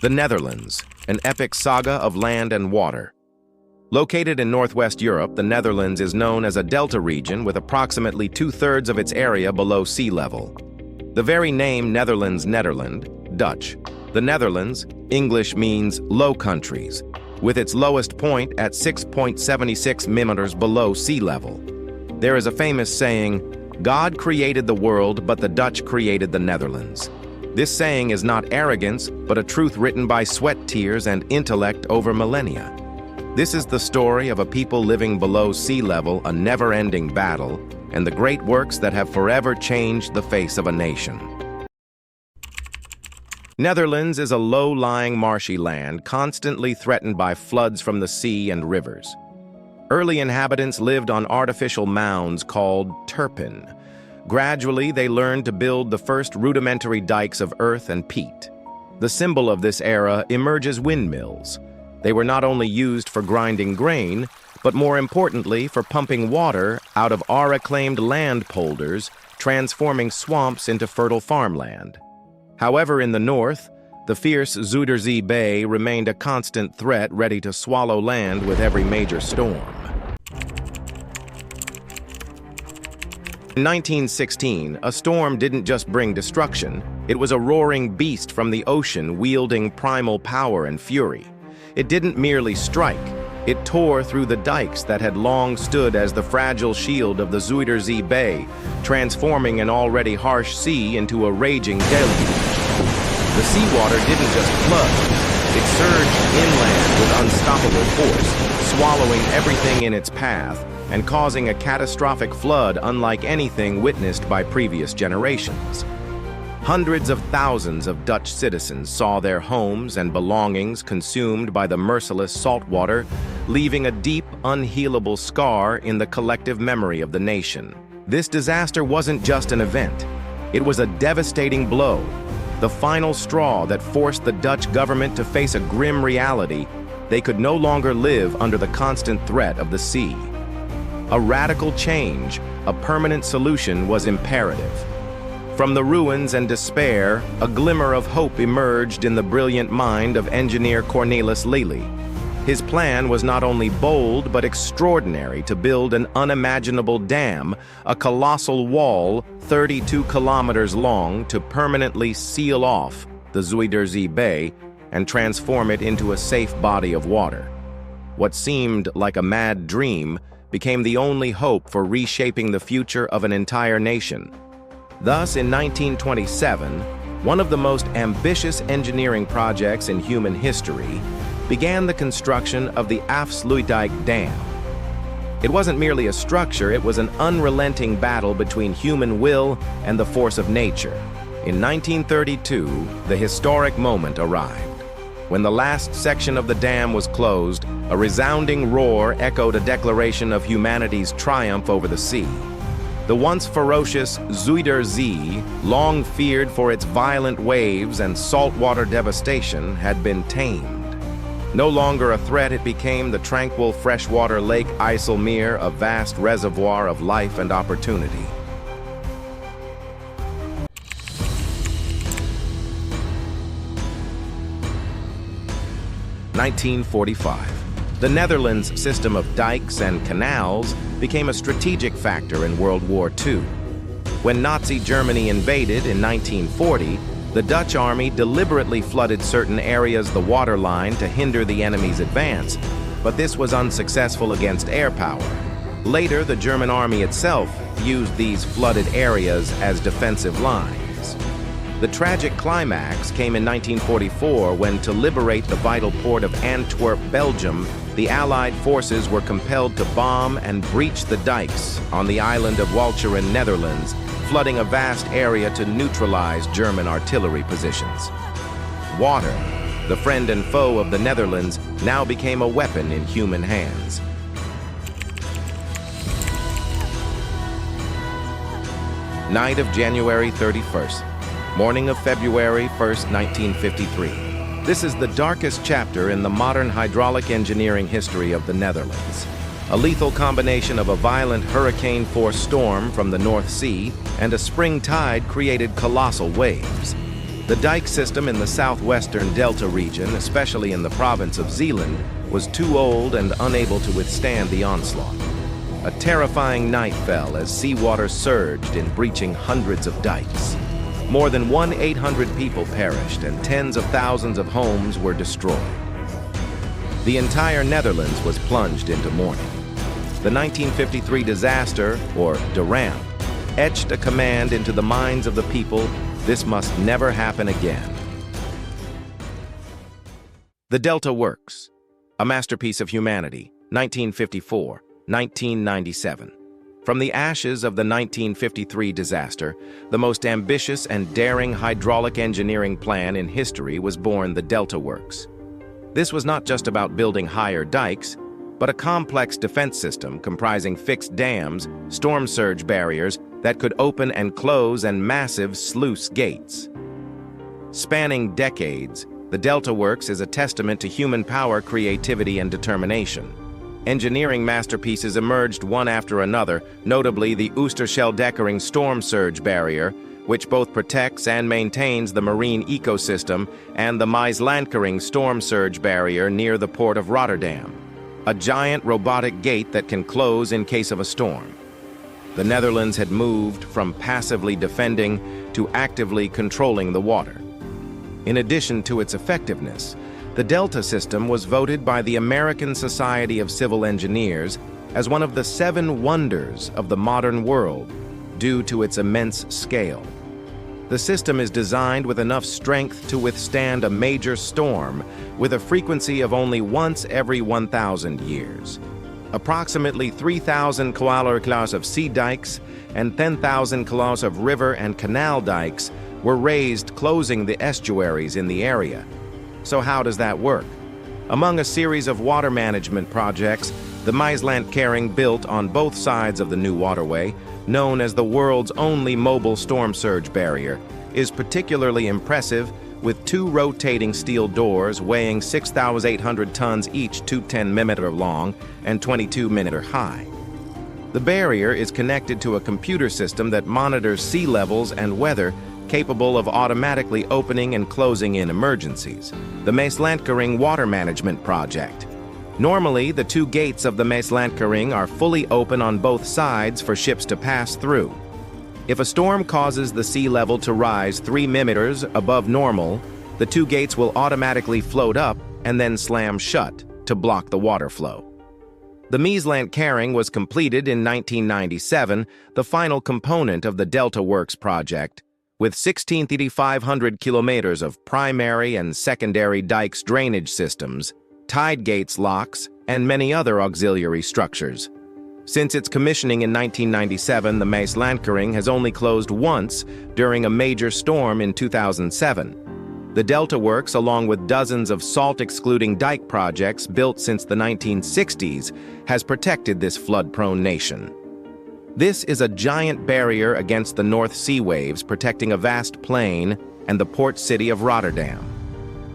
The Netherlands, an epic saga of land and water. Located in northwest Europe, the Netherlands is known as a delta region with approximately two-thirds of its area below sea level. The very name Netherlands, Nederland, Dutch. The Netherlands, English, means Low Countries, with its lowest point at 6.76 meters below sea level. There is a famous saying, "God created the world, but the Dutch created the Netherlands." This saying is not arrogance, but a truth written by sweat, tears, and intellect over millennia. This is the story of a people living below sea level, a never-ending battle, and the great works that have forever changed the face of a nation. Netherlands is a low-lying marshy land constantly threatened by floods from the sea and rivers. Early inhabitants lived on artificial mounds called turpen. Gradually, they learned to build the first rudimentary dikes of earth and peat. The symbol of this era emerges windmills. They were not only used for grinding grain, but more importantly for pumping water out of our reclaimed land polders, transforming swamps into fertile farmland. However, in the north, the fierce Zuiderzee Bay remained a constant threat ready to swallow land with every major storm. In 1916, a storm didn't just bring destruction, it was a roaring beast from the ocean wielding primal power and fury. It didn't merely strike, it tore through the dikes that had long stood as the fragile shield of the Zuiderzee Bay, transforming an already harsh sea into a raging deluge. The seawater didn't just flood, it surged inland with unstoppable force, swallowing everything in its path and causing a catastrophic flood unlike anything witnessed by previous generations. Hundreds of thousands of Dutch citizens saw their homes and belongings consumed by the merciless saltwater, leaving a deep, unhealable scar in the collective memory of the nation. This disaster wasn't just an event. It was a devastating blow, the final straw that forced the Dutch government to face a grim reality. They could no longer live under the constant threat of the sea. A radical change, a permanent solution was imperative. From the ruins and despair, a glimmer of hope emerged in the brilliant mind of engineer Cornelis Lely. His plan was not only bold but extraordinary: to build an unimaginable dam, a colossal wall 32 kilometers long to permanently seal off the Zuiderzee Bay and transform it into a safe body of water. What seemed like a mad dream became the only hope for reshaping the future of an entire nation. Thus, in 1927, one of the most ambitious engineering projects in human history began the construction of the Afsluitdijk Dam. It wasn't merely a structure, it was an unrelenting battle between human will and the force of nature. In 1932, the historic moment arrived. When the last section of the dam was closed, a resounding roar echoed a declaration of humanity's triumph over the sea. The once ferocious Zuiderzee, long feared for its violent waves and saltwater devastation, had been tamed. No longer a threat, it became the tranquil freshwater Lake IJsselmeer, a vast reservoir of life and opportunity. In 1945, the Netherlands' system of dikes and canals became a strategic factor in World War II. When Nazi Germany invaded in 1940, the Dutch army deliberately flooded certain areas of the waterline to hinder the enemy's advance, but this was unsuccessful against air power. Later, the German army itself used these flooded areas as defensive lines. The tragic climax came in 1944 when, to liberate the vital port of Antwerp, Belgium, the Allied forces were compelled to bomb and breach the dikes on the island of Walcheren, Netherlands, flooding a vast area to neutralize German artillery positions. Water, the friend and foe of the Netherlands, now became a weapon in human hands. Night of January 31st. Morning of February 1st, 1953. This is the darkest chapter in the modern hydraulic engineering history of the Netherlands. A lethal combination of a violent hurricane-force storm from the North Sea and a spring tide created colossal waves. The dike system in the southwestern Delta region, especially in the province of Zeeland, was too old and unable to withstand the onslaught. A terrifying night fell as seawater surged in breaching hundreds of dikes. More than 1,800 people perished and tens of thousands of homes were destroyed. The entire Netherlands was plunged into mourning. The 1953 disaster, or de ramp, etched a command into the minds of the people: this must never happen again. The Delta Works, a masterpiece of humanity, 1954-1997. From the ashes of the 1953 disaster, the most ambitious and daring hydraulic engineering plan in history was born: the Delta Works. This was not just about building higher dikes, but a complex defense system comprising fixed dams, storm surge barriers that could open and close, and massive sluice gates. Spanning decades, the Delta Works is a testament to human power, creativity, and determination. Engineering masterpieces emerged one after another, notably the Oosterscheldekering storm surge barrier, which both protects and maintains the marine ecosystem, and the Maaslandkering storm surge barrier near the port of Rotterdam, a giant robotic gate that can close in case of a storm. The Netherlands had moved from passively defending to actively controlling the water. In addition to its effectiveness, the Delta system was voted by the American Society of Civil Engineers as one of the 7 wonders of the modern world due to its immense scale. The system is designed with enough strength to withstand a major storm with a frequency of only once every 1,000 years. Approximately 3,000 kilometers of sea dikes and 10,000 kilometers of river and canal dikes were raised, closing the estuaries in the area. So how does that work? Among a series of water management projects, the Maaslandkering, built on both sides of the new waterway, known as the world's only mobile storm surge barrier, is particularly impressive, with 2 rotating steel doors weighing 6,800 tons each, 210-meter long and 22-meter high. The barrier is connected to a computer system that monitors sea levels and weather, capable of automatically opening and closing in emergencies. The Maaslandkering Water Management Project. Normally, the 2 gates of the Maaslandkering are fully open on both sides for ships to pass through. If a storm causes the sea level to rise 3 meters above normal, the 2 gates will automatically float up and then slam shut to block the water flow. The Maaslandkering was completed in 1997, the final component of the Delta Works project, with 16,500 kilometers of primary and secondary dikes, drainage systems, tide gates, locks, and many other auxiliary structures. Since its commissioning in 1997, the Maaslandkering has only closed once during a major storm in 2007. The Delta Works, along with dozens of salt-excluding dike projects built since the 1960s, has protected this flood-prone nation. This is a giant barrier against the North Sea waves, protecting a vast plain and the port city of Rotterdam.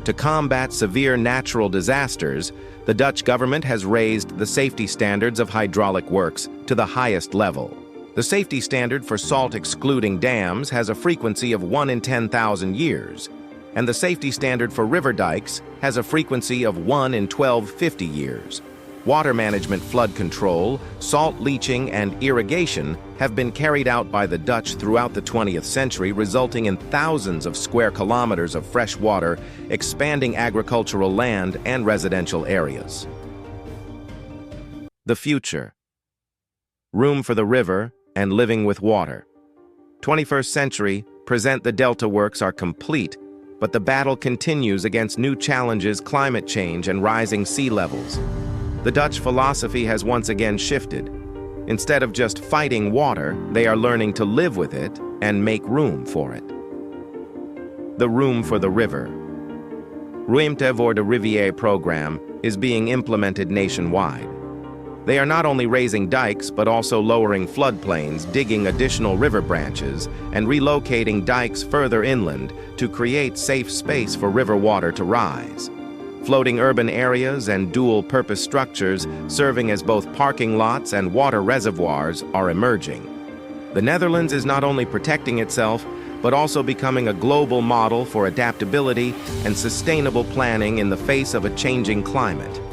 To combat severe natural disasters, the Dutch government has raised the safety standards of hydraulic works to the highest level. The safety standard for salt-excluding dams has a frequency of 1 in 10,000 years, and the safety standard for river dikes has a frequency of 1 in 1250 years. Water management, flood control, salt leaching, and irrigation have been carried out by the Dutch throughout the 20th century, resulting in thousands of square kilometers of fresh water, expanding agricultural land and residential areas. The future. Room for the river and living with water. 21st century present: the Delta Works are complete, but the battle continues against new challenges: climate change and rising sea levels. The Dutch philosophy has once again shifted. Instead of just fighting water, they are learning to live with it and make room for it. The Room for the River. Ruimte voor de Rivière program is being implemented nationwide. They are not only raising dikes, but also lowering floodplains, digging additional river branches, and relocating dikes further inland to create safe space for river water to rise. Floating urban areas and dual-purpose structures serving as both parking lots and water reservoirs are emerging. The Netherlands is not only protecting itself, but also becoming a global model for adaptability and sustainable planning in the face of a changing climate.